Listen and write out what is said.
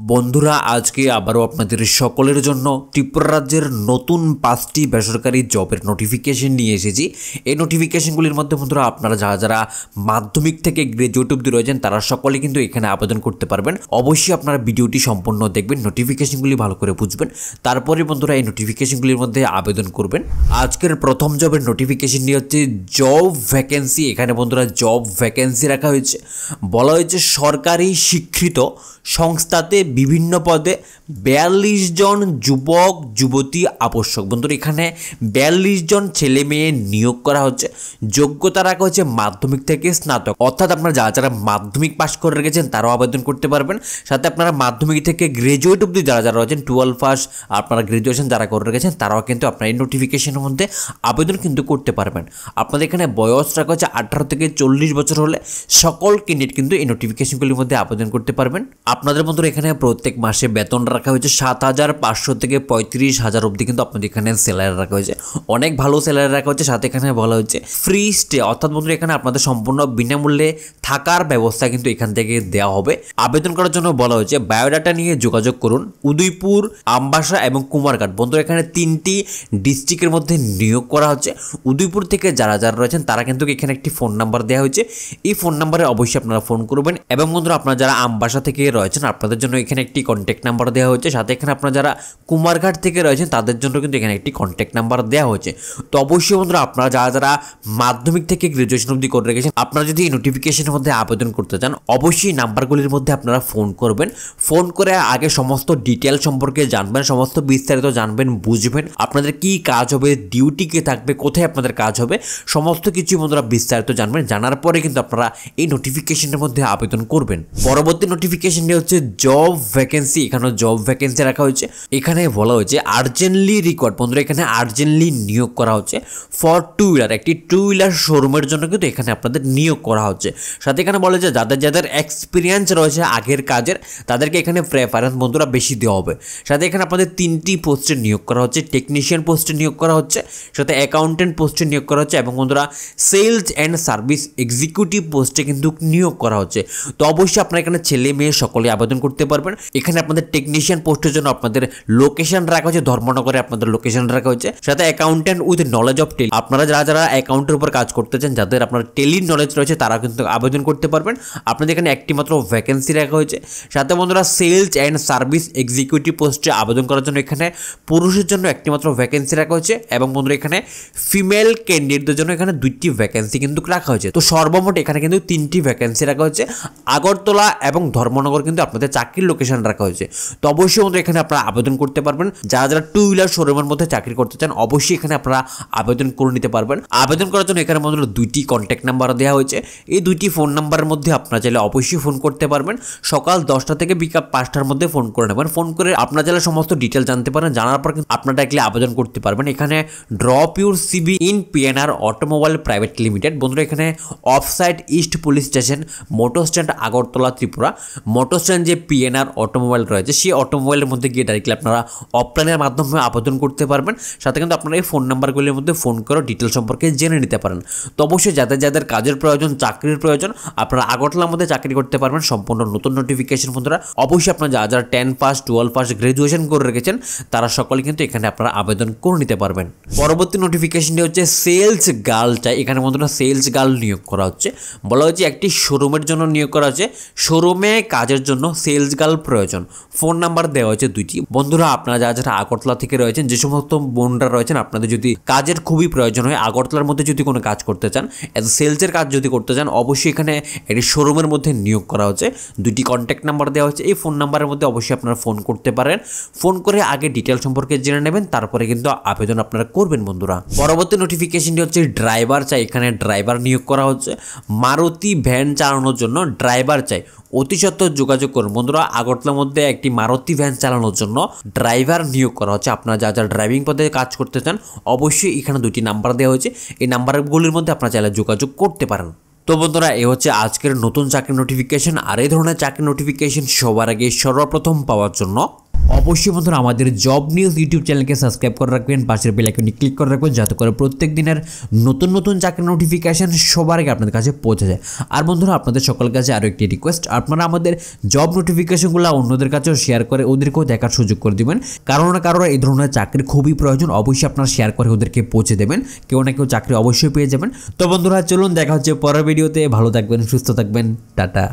বন্ধুরা আজকে আবারও আপনাদের সকলের জন্য ত্রিপুরা রাজ্যের নতুন 5টি বেসরকারি জবের নোটিফিকেশন নিয়ে এসেছি। এই নোটিফিকেশনগুলির মধ্যে বন্ধুরা আপনারা যারা মাধ্যমিক থেকে গ্রাজুয়েট অবধি রয়েছেন তারা সকলে কিন্তু এখানে আবেদন করতে পারবেন। অবশ্যই আপনারা ভিডিওটি সম্পূর্ণ দেখবেন, নোটিফিকেশনগুলি ভালো করে বুঝবেন, তারপরে বন্ধুরা এই নোটিফিকেশনগুলির মধ্যে আবেদন করবেন। আজকের প্রথম জবের নোটিফিকেশন নিয়ে হচ্ছে জব ভ্যাকেন্সি। এখানে বন্ধুরা জব ভ্যাকেন্সি রাখা হয়েছে, বলা হয়েছে সরকারি স্বীকৃত সংস্থাতে বিভিন্ন পদে 42 জন যুবক যুবতী আবশ্যক। বন্ধুরা এখানে 42 জন ছেলে মেয়ে নিয়োগ করা হচ্ছে। যোগ্যতা রাখা হচ্ছে মাধ্যমিক থেকে স্নাতক, অর্থাৎ আপনারা যারা মাধ্যমিক পাস করে রেখেছেন তারাও আবেদন করতে পারবেন। সাথে আপনারা মাধ্যমিক থেকে গ্রাজুয়েট অবধি যারা রয়েছেন 12 পাস, আপনারা গ্রাজুয়েশন যারা করে রেখেছেন তারাও কিন্তু আপনারা এই নোটিফিকেশনের মধ্যে আবেদন কিন্তু করতে পারবেন। আপনাদের এখানে বয়স রাখা হচ্ছে 18 থেকে 40 বছর হলে সকল ক্যান্ডিডেট কিন্তু এই নোটিফিকেশনগুলির মধ্যে আবেদন করতে পারবেন। আপনাদের বন্ধুরা এখানে প্রত্যেক মাসে বেতন রাখা হয়েছে 7,500 থেকে 35,000 অবধি কিন্তু আপনাদের এখানে স্যালারি রাখা হয়েছে, অনেক ভালো স্যালারি রাখা হচ্ছে। সাথে এখানে বলা হচ্ছে ফ্রি স্টে, অর্থাৎ বন্ধুরা এখানে আপনাদের সম্পূর্ণ বিনামূল্যে থাকার ব্যবস্থা কিন্তু এখান থেকে দেওয়া হবে। আবেদন করার জন্য বলা হয়েছে বায়োডাটা নিয়ে যোগাযোগ করুন উদয়পুর, আমবাসা এবং কুমারঘাট। বন্ধুরা এখানে 3টি ডিস্ট্রিক্টের মধ্যে নিয়োগ করা হচ্ছে। উদয়পুর থেকে যারা রয়েছেন তারা কিন্তু এখানে একটি ফোন নাম্বার দেওয়া হয়েছে, এই ফোন নাম্বারে অবশ্যই আপনারা ফোন করবেন। এবং বন্ধুরা আপনারা যারা আমবাসা থেকে রয়েছেন আপনাদের জন্য এখানে একটি কন্ট্যাক্ট নাম্বার দেওয়া হয়েছে। সাথে এখানে আপনারা যারা কুমারঘাট থেকে রয়েছেন তাদের জন্য কিন্তু এখানে একটি কন্ট্যাক্ট নাম্বার দেওয়া হয়েছে। তো অবশ্যই বন্ধুরা আপনারা যারা মাধ্যমিক থেকে গ্রাজুয়েশন অবধি করে রেখেছেন, আপনারা যদি এই নোটিফিকেশনের মধ্যে আবেদন করতে চান অবশ্যই নাম্বারগুলির মধ্যে আপনারা ফোন করবেন। ফোন করে আগে সমস্ত ডিটেল সম্পর্কে জানবেন, সমস্ত বিস্তারিত জানবেন, বুঝবেন আপনাদের কি কাজ হবে, ডিউটি কে থাকবে, কোথায় আপনাদের কাজ হবে, সমস্ত কিছু বন্ধুরা বিস্তারিত জানবেন। জানার পরে কিন্তু আপনারা এই নোটিফিকেশনের মধ্যে আবেদন করবেন। পরবর্তী নোটিফিকেশনটি হচ্ছে জব ভ্যাকেন্সি। এখানে জব ভ্যাকেন্সি রাখা হয়েছে, এখানে বলা হয়েছে আর্জেন্টলি রিকোয়ার্ড। বন্ধুরা এখানে আর্জেন্টলি নিয়োগ করা হচ্ছে ফর 2 হুইলার, একটি 2 হুইলার শোরুমের জন্য কিন্তু এখানে আপনাদের নিয়োগ করা হচ্ছে। সাথে এখানে বলা হয়েছে যাদের এক্সপিরিয়েন্স রয়েছে আগের কাজের তাদেরকে এখানে প্রেফারেন্স বন্ধুরা বেশি দেওয়া হবে। সাথে এখানে আপনাদের 3টি পোস্টে নিয়োগ করা হচ্ছে, টেকনিশিয়ান পোস্টে নিয়োগ করা হচ্ছে, সাথে অ্যাকাউন্টেন্ট পোস্টে নিয়োগ করা হচ্ছে এবং বন্ধুরা সেলস অ্যান্ড সার্ভিস এক্সিকিউটিভ পোস্টে কিন্তু নিয়োগ করা হচ্ছে। তো অবশ্যই আপনারা এখানে ছেলে মেয়ে সকলে আবেদন করতে পারবেন। এখানে আপনাদের টেকনিশিয়ান পোস্টের জন্য আপনাদের লোকেশন রাখা হয়েছে ধর্মনগরে, আপনাদের লোকেশন রাখা হয়েছে। সাথে accountant with knowledge of Tally, আপনারা যারা অ্যাকাউন্টের উপর কাজ করতে চান, যাদের আপনার টেলির নলেজ রয়েছে তারা কিন্তু আবেদন করতে পারবেন। আপনাদের এখানে একটি মাত্র ভ্যাকেন্সি রাখা হয়েছে। সাথে বন্ধুরা সেলস অ্যান্ড সার্ভিস এক্সিকিউটিভ পোস্টে আবেদন করার জন্য এখানে পুরুষের জন্য একটি মাত্র ভ্যাকেন্সি রাখা হয়েছে এবং বন্ধুরা এখানে ফিমেল ক্যান্ডিডেটদের জন্য এখানে 2টি ভ্যাকেন্সি কিন্তু রাখা হয়েছে। তো সর্বমোট এখানে কিন্তু 3টি ভ্যাকেন্সি রাখা হয়েছে। আগরতলা এবং ধর্মনগর কিন্তু আপনাদের চাকরির লোকেশন রাখা হয়েছে। তো অবশ্যই বন্ধুরা এখানে আপনারা আবেদন করতে পারবেন। যারা 2 হুইলার শোরুমের মধ্যে চাকরি করতে চান অবশ্যই এখানে আপনারা আবেদন করে নিতে পারবেন। আবেদন করার জন্য এখানে বন্ধুরা 2টি কন্ট্যাক্ট নাম্বার দেওয়া হয়েছে। এই 2টি ফোন নাম্বারের মধ্যে আপনারা চাইলে অবশ্যই ফোন করতে পারবেন। সকাল 10টা থেকে বিকাল 5টার মধ্যে ফোন করে নেবেন। ফোন করে আপনারা চাইলে সমস্ত ডিটেল জানতে পারেন, জানার পর কিন্তু আপনারা ডাইরেক্টলি আবেদন করতে পারবেন। এখানে drop your CB in PNR automobile private limited. বন্ধুরা এখানে offside east police station, motor stand, Agartala, Tripura. Motor stand যে পিএনআর অটোমোবাইল রয়েছে সেই অটোমোবাইলের মধ্যে গিয়ে ডাইরেক্টলি আপনারা অফলাইনের মাধ্যমে আবেদন করতে পারবেন। সাথে কিন্তু আপনারা এই ফোন নাম্বারগুলির মধ্যে ফোন করে ডিটেল সম্পর্কে জেনে নিতে পারেন। তো অবশ্যই যাদের কাজের প্রয়োজন, চাকরির প্রয়োজন, আপনারা আগরতলার মধ্যে চাকরি করতে পারবেন। সম্পূর্ণ নতুন নোটিফিকেশন বন্ধুরা। অবশ্যই আপনারা যারা 10 পাস, 12 পাস, গ্রাজুয়েশন করে রেখেছেন তারা সকলে কিন্তু এখানে আপনারা আবেদন করে নিতে পারবেন। পরবর্তী নোটিফিকেশনটি হচ্ছে সেলস গার্ল চাই। এখানে বন্ধুরা সেলস গার্ল নিয়োগ করা হচ্ছে, বলা হচ্ছে একটি শোরুমের জন্য নিয়োগ করা হচ্ছে। শোরুমে কাজের জন্য সেলস গার্ল প্রয়োজন। ফোন নাম্বার দেওয়া হয়েছে 2টি। বন্ধুরা আপনারা যারা আগরতলা থেকে রয়েছেন, যে সমস্ত বোনরা রয়েছেন আপনাদের যদি কাজের খুবই প্রয়োজন হয়, আগরতলার মধ্যে যদি কোনো কাজ করতে চান, সেলসের কাজ যদি করতে চান, অবশ্যই এখানে একটি শোরুমের মধ্যে নিয়োগ করা হচ্ছে। 2টি কন্ট্যাক্ট নাম্বার দেওয়া হচ্ছে। এই ফোন নাম্বারের মধ্যে অবশ্যই আপনারা ফোন করতে পারেন। ফোন করে আগে ডিটেল সম্পর্কে জেনে নেবেন, তারপরে কিন্তু আবেদন আপনারা করবেন বন্ধুরা। পরবর্তী নোটিফিকেশনটি হচ্ছে ড্রাইভার চাই। এখানে ড্রাইভার নিয়োগ করা হচ্ছে। মারুতি ভ্যান চালানোর জন্য ড্রাইভার চাই, অতি সত্বর যোগাযোগ করুন। বন্ধুরা আগরতলার মধ্যে একটি মারুতি ভ্যান চালানোর জন্য ড্রাইভার নিয়োগ করা হচ্ছে। আপনারা যারা ড্রাইভিং পদে কাজ করতে চান অবশ্যই এখানে 2টি নাম্বার দেওয়া হয়েছে। এই নাম্বারগুলির মধ্যে আপনারা চাইলে যোগাযোগ করতে পারেন। তো বন্ধুরা এই হচ্ছে আজকের নতুন চাকরি নোটিফিকেশন। আর এই ধরনের চাকরি নোটিফিকেশন সবার আগে সর্বপ্রথম পাওয়ার জন্য অবশ্যই বন্ধুরা আমাদের জব নিউজ ইউটিউব চ্যানেলকে সাবস্ক্রাইব করে রাখবেন, পাশের বেল আইকনটি ক্লিক করে রাখবেন যাতে করে প্রত্যেক দিনের নতুন নতুন চাকরির নোটিফিকেশন সবার আগে আপনাদের কাছে পৌঁছে যায়। আর বন্ধুরা আপনাদের সকলের কাছে আরও একটি রিকোয়েস্ট, আপনারা আমাদের জব নোটিফিকেশনগুলো অন্যদের কাছেও শেয়ার করে ওদেরকেও দেখার সুযোগ করে দিবেন। কারণ না কারণ এই ধরনের চাকরির খুবই প্রয়োজন, অবশ্যই আপনারা শেয়ার করে ওদেরকে পৌঁছে দেবেন, কেউ না কেউ চাকরি অবশ্যই পেয়ে যাবেন। তো বন্ধুরা চলুন দেখা হচ্ছে পরের ভিডিওতে, ভালো থাকবেন, সুস্থ থাকবেন, টাটা।